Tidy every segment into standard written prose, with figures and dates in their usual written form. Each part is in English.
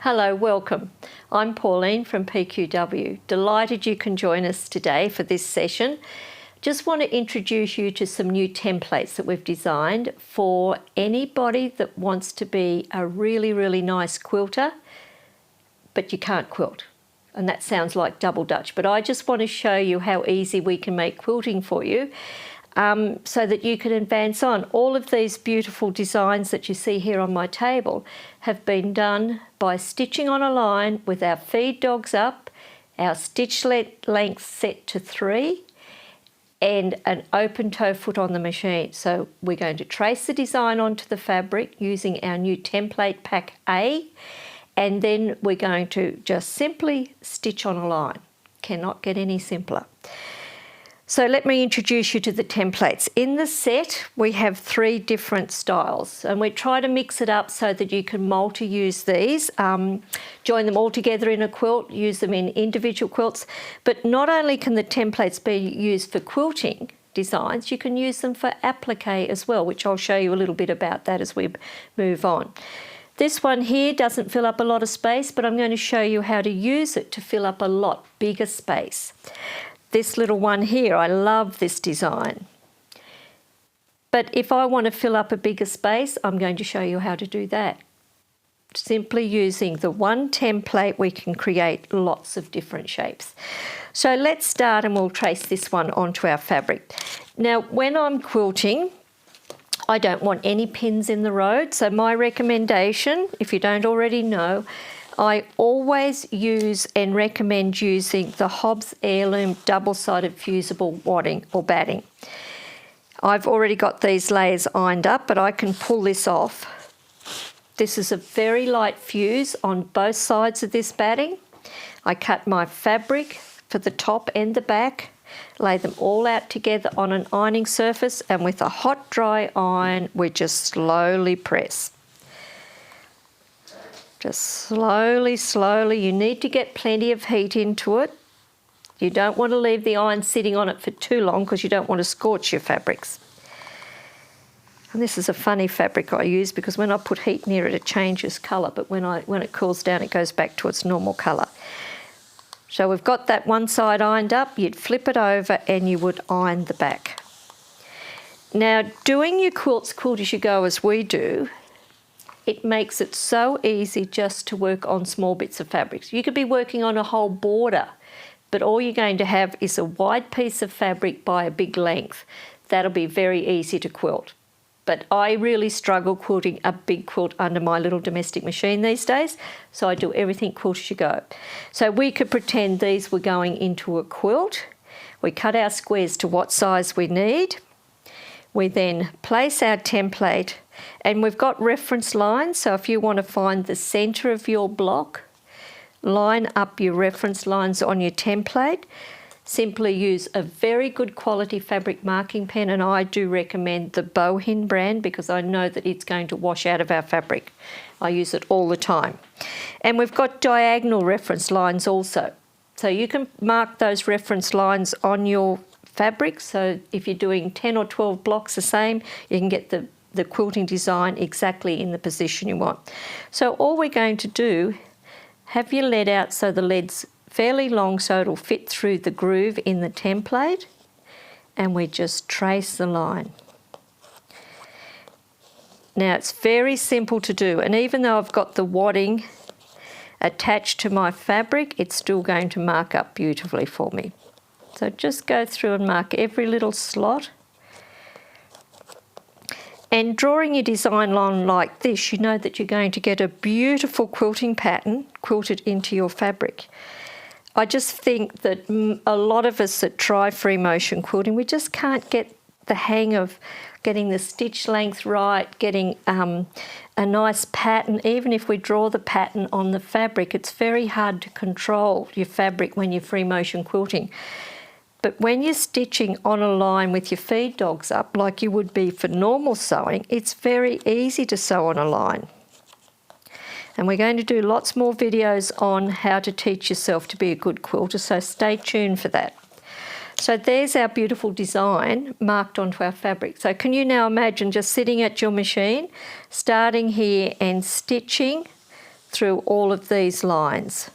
Hello, welcome. I'm Pauline from PQW. Delighted you can join us today for this session. Just want to introduce you to some new templates that we've designed for anybody that wants to be a really nice quilter, but you can't quilt. And that sounds like double Dutch, but I just want to show you how easy we can make quilting for you so that you can advance on. All of these beautiful designs that you see here on my table have been done by stitching on a line with our feed dogs up, our stitch length set to 3, and an open toe foot on the machine. So we're going to trace the design onto the fabric using our new template pack A, and then we're going to just simply stitch on a line. Cannot get any simpler. So let me introduce you to the templates. In the set, we have 3 different styles, and we try to mix it up so that you can multi-use these, join them all together in a quilt, use them in individual quilts. But not only can the templates be used for quilting designs, you can use them for applique as well, which I'll show you a little bit about that as we move on. This one here doesn't fill up a lot of space, but I'm going to show you how to use it to fill up a lot bigger space. This little one here, I love this design. But if I want to fill up a bigger space, I'm going to show you how to do that. Simply using the one template, we can create lots of different shapes. So let's start, and we'll trace this one onto our fabric. Now, when I'm quilting, I don't want any pins in the road. So my recommendation, if you don't already know, I always use and recommend using the Hobbs Heirloom double-sided fusible wadding or batting. I've already got these layers ironed up, but I can pull this off. This is a very light fuse on both sides of this batting. I cut my fabric for the top and the back, lay them all out together on an ironing surface, and with a hot dry iron, we just slowly press. Just slowly, you need to get plenty of heat into it. You don't want to leave the iron sitting on it for too long because you don't want to scorch your fabrics. And this is a funny fabric I use because when I put heat near it, it changes colour, but when it cools down, it goes back to its normal colour. So we've got that one side ironed up, you'd flip it over and you would iron the back. Now, doing your quilts quilt as you go as we do, it makes it so easy just to work on small bits of fabric. You could be working on a whole border, but all you're going to have is a wide piece of fabric by a big length. That'll be very easy to quilt. But I really struggle quilting a big quilt under my little domestic machine these days, so I do everything quilt as you go. So we could pretend these were going into a quilt. We cut our squares to what size we need. We then place our template, and we've got reference lines, so if you want to find the centre of your block, line up your reference lines on your template. Simply use a very good quality fabric marking pen, and I do recommend the Bohin brand because I know that it's going to wash out of our fabric. I use it all the time. And we've got diagonal reference lines also. So you can mark those reference lines on your fabric, so if you're doing 10 or 12 blocks the same, you can get the quilting design exactly in the position you want. So all we're going to do, have your lead out so the lead's fairly long so it'll fit through the groove in the template, and we just trace the line. Now it's very simple to do, and even though I've got the wadding attached to my fabric, it's still going to mark up beautifully for me. So just go through and mark every little slot. And drawing your design line like this, you know that you're going to get a beautiful quilting pattern quilted into your fabric. I just think that a lot of us that try free motion quilting, we just can't get the hang of getting the stitch length right, getting a nice pattern. Even if we draw the pattern on the fabric, it's very hard to control your fabric when you're free motion quilting. But when you're stitching on a line with your feed dogs up, like you would be for normal sewing, it's very easy to sew on a line. And we're going to do lots more videos on how to teach yourself to be a good quilter, so stay tuned for that. So there's our beautiful design marked onto our fabric. So can you now imagine just sitting at your machine, starting here and stitching through all of these lines.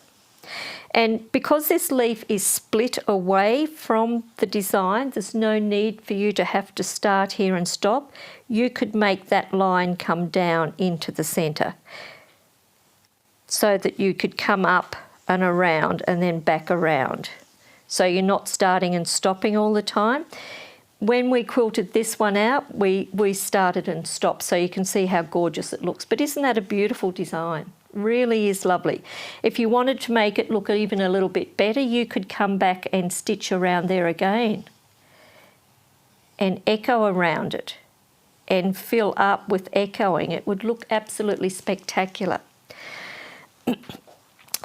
And because this leaf is split away from the design, there's no need for you to have to start here and stop. You could make that line come down into the centre so that you could come up and around and then back around. So you're not starting and stopping all the time. When we quilted this one out, we started and stopped, so you can see how gorgeous it looks. But isn't that a beautiful design? Really is lovely. If you wanted to make it look even a little bit better, you could come back and stitch around there again and echo around it and fill up with echoing. It would look absolutely spectacular.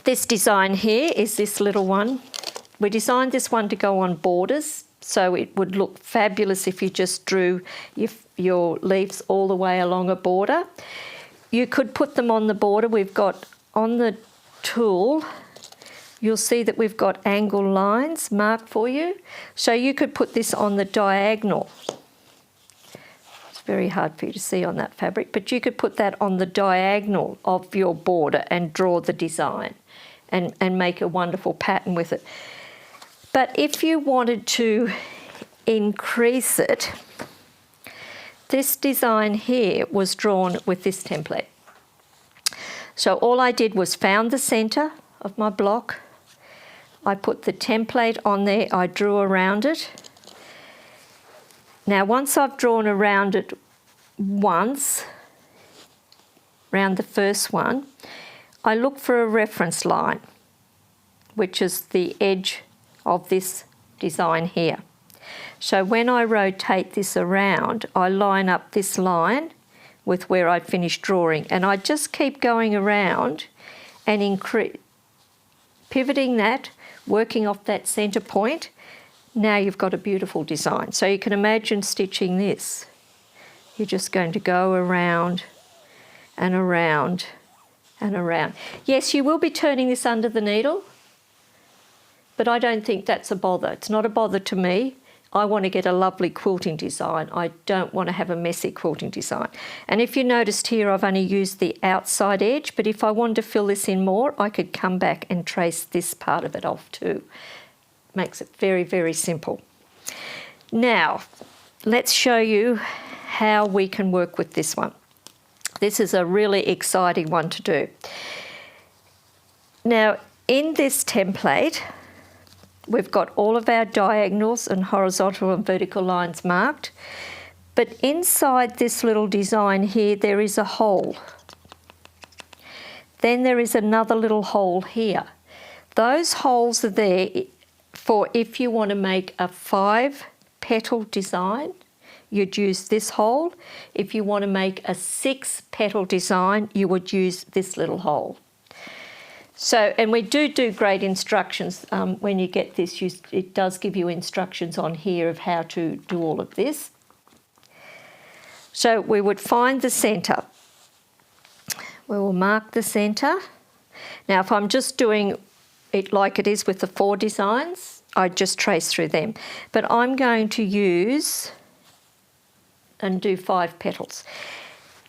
This design here is this little one. We designed this one to go on borders, so it would look fabulous if you just drew your leaves all the way along a border. You could put them on the border. We've got on the tool, you'll see that we've got angle lines marked for you. So you could put this on the diagonal. It's very hard for you to see on that fabric, but you could put that on the diagonal of your border and draw the design and make a wonderful pattern with it. But if you wanted to increase it, this design here was drawn with this template. So all I did was found the centre of my block. I put the template on there, I drew around it. Now once I've drawn around it once, around the first one, I look for a reference line, which is the edge of this design here. So when I rotate this around, I line up this line with where I'd finished drawing, and I just keep going around and pivoting that, working off that centre point. Now you've got a beautiful design. So you can imagine stitching this. You're just going to go around and around and around. Yes, you will be turning this under the needle, but I don't think that's a bother. It's not a bother to me. I want to get a lovely quilting design. I don't want to have a messy quilting design. And if you noticed here, I've only used the outside edge, but if I wanted to fill this in more, I could come back and trace this part of it off too. Makes it very, very simple. Now, let's show you how we can work with this one. This is a really exciting one to do. Now, in this template, we've got all of our diagonals and horizontal and vertical lines marked, but inside this little design here, there is a hole. Then there is another little hole here. Those holes are there for if you want to make a 5-petal design, you'd use this hole. If you want to make a 6-petal design, you would use this little hole. So, and we do great instructions when you get this. It does give you instructions on here of how to do all of this. So we would find the centre. We will mark the centre. Now, if I'm just doing it like it is with the 4 designs, I just trace through them. But I'm going to use and do 5 petals.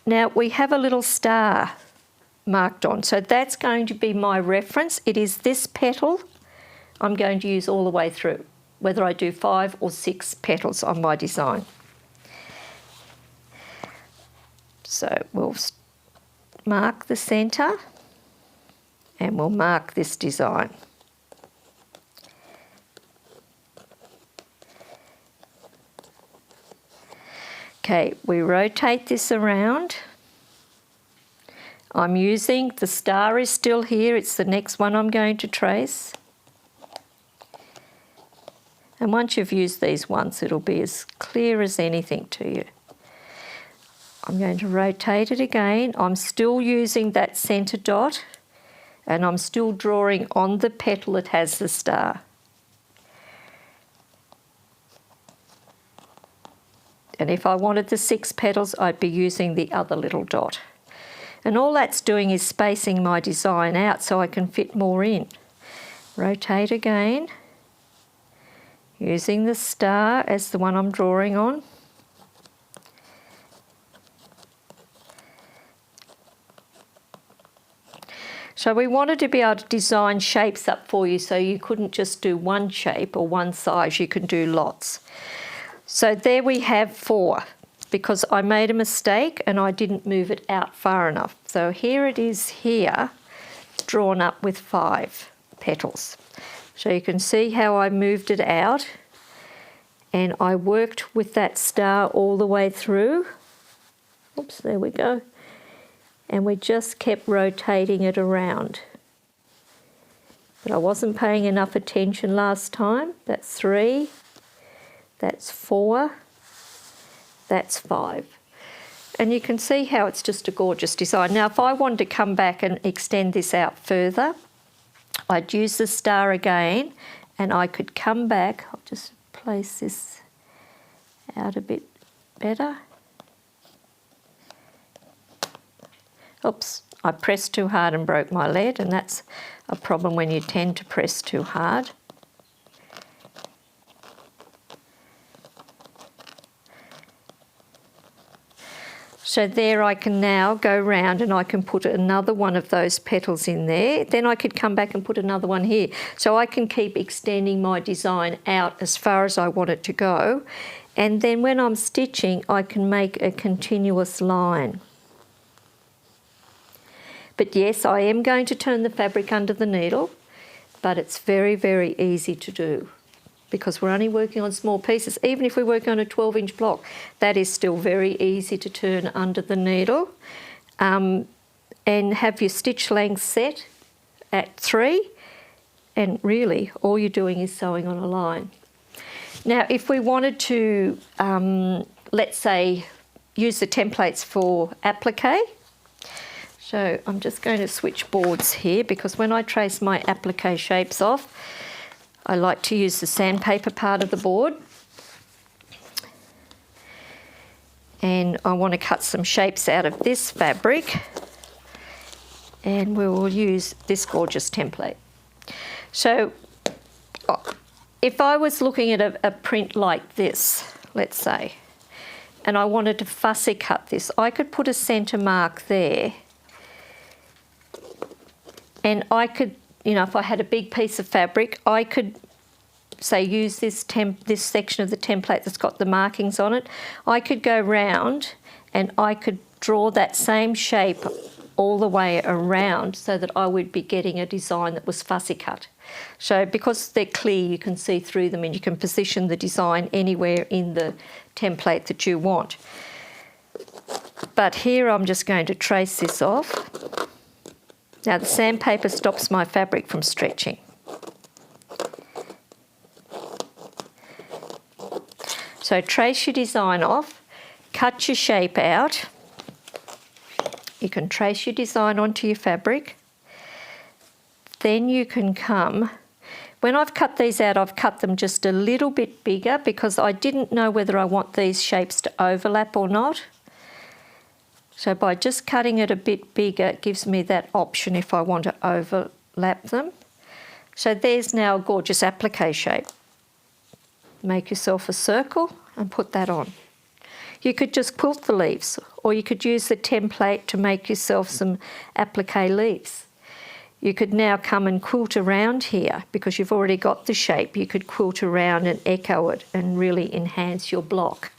Now, we have a little star marked on, so that's going to be my reference. It is this petal I'm going to use all the way through, whether I do 5 or 6 petals on my design. So we'll mark the centre and we'll mark this design. Okay, we rotate this around. I'm using, the star is still here, it's the next one I'm going to trace. And once you've used these once, it'll be as clear as anything to you. I'm going to rotate it again. I'm still using that centre dot and I'm still drawing on the petal that has the star. And if I wanted the 6 petals, I'd be using the other little dot. And all that's doing is spacing my design out so I can fit more in. Rotate again, using the star as the one I'm drawing on. So we wanted to be able to design shapes up for you so you couldn't just do one shape or one size, you can do lots. So there we have 4, because I made a mistake and I didn't move it out far enough. So here it is here, drawn up with 5 petals. So you can see how I moved it out, and I worked with that star all the way through. Oops, there we go. And we just kept rotating it around. But I wasn't paying enough attention last time. That's 3, that's 4, that's 5. And you can see how it's just a gorgeous design. Now, if I wanted to come back and extend this out further, I'd use the star again, and I could come back. I'll just place this out a bit better. Oops, I pressed too hard and broke my lead, and that's a problem when you tend to press too hard. So there I can now go round and I can put another one of those petals in there. Then I could come back and put another one here. So I can keep extending my design out as far as I want it to go. And then when I'm stitching, I can make a continuous line. But yes, I am going to turn the fabric under the needle, but it's very, very easy to do, because we're only working on small pieces. Even if we're working on a 12-inch block, that is still very easy to turn under the needle. And have your stitch length set at 3, and really all you're doing is sewing on a line. Now, if we wanted to, let's say, use the templates for applique, so I'm just going to switch boards here, because when I trace my applique shapes off, I like to use the sandpaper part of the board. And I want to cut some shapes out of this fabric, and we will use this gorgeous template. So if I was looking at a print like this, let's say, and I wanted to fussy cut this, I could put a centre mark there, and I could, you know, if I had a big piece of fabric, I could, say, use this section of the template that's got the markings on it. I could go round and I could draw that same shape all the way around so that I would be getting a design that was fussy cut. So because they're clear, you can see through them and you can position the design anywhere in the template that you want. But here I'm just going to trace this off. Now the sandpaper stops my fabric from stretching. So trace your design off, cut your shape out. You can trace your design onto your fabric. Then you can come, when I've cut these out, I've cut them just a little bit bigger because I didn't know whether I want these shapes to overlap or not. So by just cutting it a bit bigger, it gives me that option if I want to overlap them. So there's now a gorgeous applique shape. Make yourself a circle and put that on. You could just quilt the leaves, or you could use the template to make yourself some applique leaves. You could now come and quilt around here because you've already got the shape. You could quilt around and echo it and really enhance your block.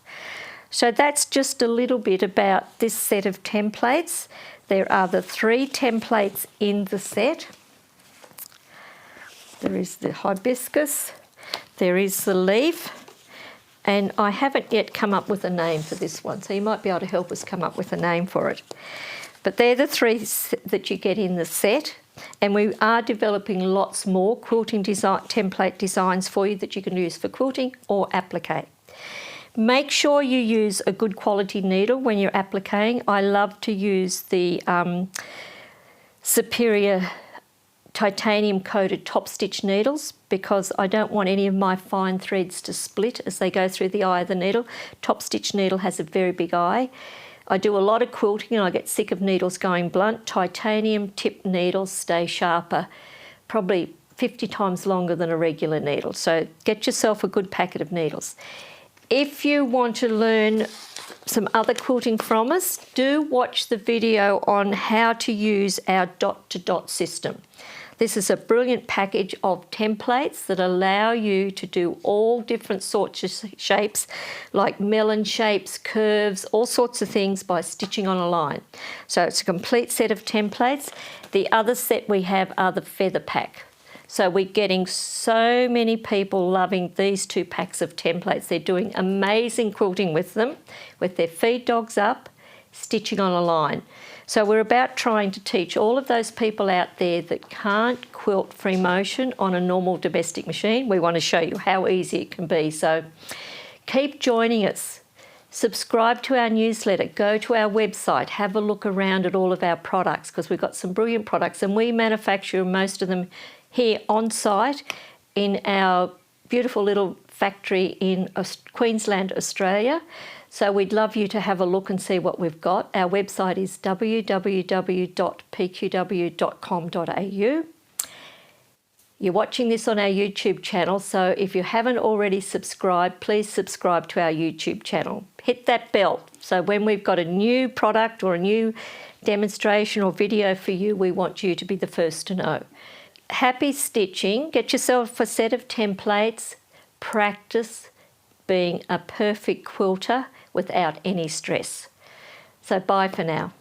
So that's just a little bit about this set of templates. There are the 3 templates in the set. There is the hibiscus, there is the leaf, and I haven't yet come up with a name for this one, so you might be able to help us come up with a name for it. But they're the 3 that you get in the set, and we are developing lots more quilting template designs for you that you can use for quilting or applique. Make sure you use a good quality needle when you're appliquing. I love to use the Superior titanium coated top stitch needles because I don't want any of my fine threads to split as they go through the eye of the needle. Top stitch needle has a very big eye. I do a lot of quilting and I get sick of needles going blunt. Titanium tipped needles stay sharper, probably 50 times longer than a regular needle. So get yourself a good packet of needles. If you want to learn some other quilting from us, do watch the video on how to use our dot-to-dot system. This is a brilliant package of templates that allow you to do all different sorts of shapes, like melon shapes, curves, all sorts of things by stitching on a line. So it's a complete set of templates. The other set we have are the feather pack. So we're getting so many people loving these 2 packs of templates. They're doing amazing quilting with them, with their feed dogs up, stitching on a line. So we're about trying to teach all of those people out there that can't quilt free motion on a normal domestic machine. We want to show you how easy it can be. So keep joining us. Subscribe to our newsletter. Go to our website. Have a look around at all of our products, because we've got some brilliant products and we manufacture most of them here on site in our beautiful little factory in Queensland, Australia. So we'd love you to have a look and see what we've got. Our website is www.pqw.com.au. You're watching this on our YouTube channel, so if you haven't already subscribed, please subscribe to our YouTube channel. Hit that bell, so when we've got a new product or a new demonstration or video for you, we want you to be the first to know. Happy stitching. Get yourself a set of templates. Practice being a perfect quilter without any stress. So bye for now.